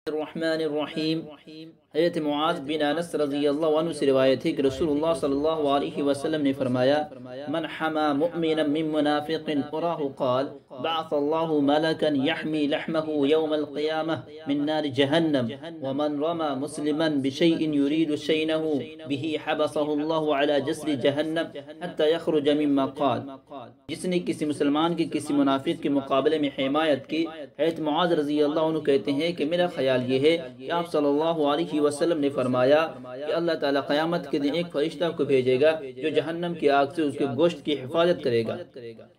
الرحمن الرحیم۔ حضرت معاذ بن انس رضی اللہ عنہ سے روایت ہے کہ رسول اللہ صلی اللہ علیہ وسلم نے فرمایا، من حما مؤمنا من منافق اراہ قال بعث اللہ ملکا یحمی لحمه یوم القیامہ من نار جہنم ومن رمى مسلما بشیء یرید شینه به حبسه اللہ علی جسر جہنم حتی یخرج مما قال۔ جس نے کسی مسلمان کی کسی منافق کے مقابلے میں حمایت کی، حضرت معاذ رضی اللہ عنہ کہتے ہیں کہ میرا خیال یہ ہے کہ آپ صلی اللہ علیہ وسلم نے فرمایا کہ اللہ تعالیٰ قیامت کے دن ایک فرشتہ کو بھیجے گا جو جہنم کی آگ سے اس کے گوشت کی حفاظت کرے گا،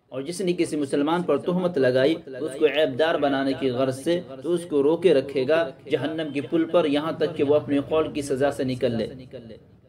اور جس نے کسی مسلمان پر تہمت لگائی اس کو عیبدار بنانے کی غرض سے تو اس کو روکے رکھے گا جہنم کی پل پر یہاں تک کہ وہ اپنے قول کی سزا سے نکل لے۔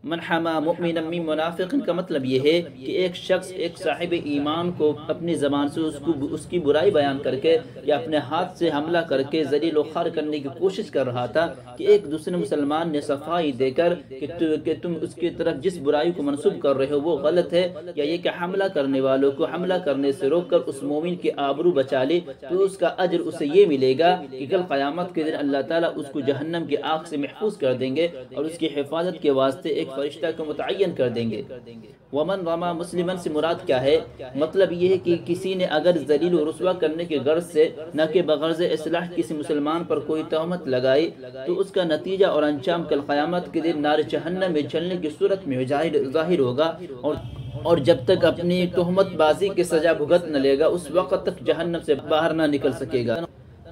من حما مؤمنا من منافق کا مطلب یہ ہے کہ ایک شخص ایک صاحب ایمان کو اپنی زبان سے اس کی برائی بیان کر کے یا اپنے ہاتھ سے حملہ کر کے ذلیل و خوار کرنے کی کوشش کر رہا تھا کہ ایک دوسرے مسلمان نے صفائی دے کر کہ تم اس کی طرف جس برائی کو منسوب کر رہے ہو وہ غلط ہے، یا یہ کہ حملہ کرنے والوں کو حملہ کرنے سے روک کر اس مومن کی آبرو بچا لی، تو اس کا اجر اسے یہ ملے گا کہ کل قیامت کے دن اللہ تعالیٰ اس کو جہنم کی آگ سے محفوظ کر دیں گے اور اس کی حفاظت کے واسطے ایک فرشتہ کو متعین کر دیں گے۔ ومن رما مسلمن سے مراد کیا ہے؟ مطلب یہ ہے کہ کسی نے اگر ذلیل و رسوا کرنے کے غرض سے نہ کہ بغرض اصلاح کسی مسلمان پر کوئی تہمت لگائی تو اس کا نتیجہ اور انجام کل قیامت کے دن نار جہنم میں جلنے کی صورت میں ظاہر ہوگا، اور جب تک اپنی تہمت بازی کی سزا بھگت نہ لے گا اس وقت تک جہنم سے باہر نہ نکل سکے گا۔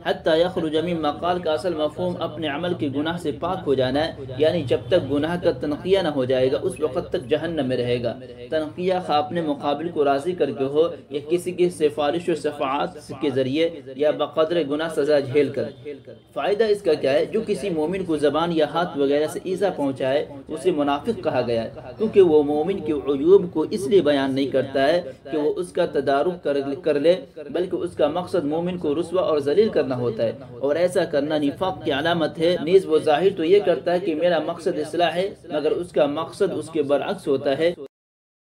حتی یخرج مما قال کا اصل مفہوم اپنے عمل کے گناہ سے پاک ہو جانا ہے، یعنی جب تک گناہ کا تنقیہ نہ ہو جائے گا اس وقت تک جہنم میں رہے گا۔ تنقیہ خواہ اپنے مقابل کو راضی کر کے ہو یا کسی کی سفارش و شفاعت کے ذریعے یا بقدر گناہ سزا جھیل کر۔ فائدہ اس کا کیا ہے؟ جو کسی مومن کو زبان یا ہاتھ وغیرہ سے ایذا پہنچائے اسے منافق کہا گیا ہے، کیونکہ وہ مومن کے عیوب کو اس لیے بیان نہیں کرتا ہے کہ وہ اس کا تدارک کر لے، بلکہ اس کا مقصد مومن کو رسوا اور ذلیل کرنا ہوتا ہے، اور ایسا کرنا نفاق کی علامت ہے۔ نیز وہ ظاہر تو یہ کرتا ہے کہ میرا مقصد اصلاح ہے، مگر اس کا مقصد اس کے برعکس ہوتا ہے۔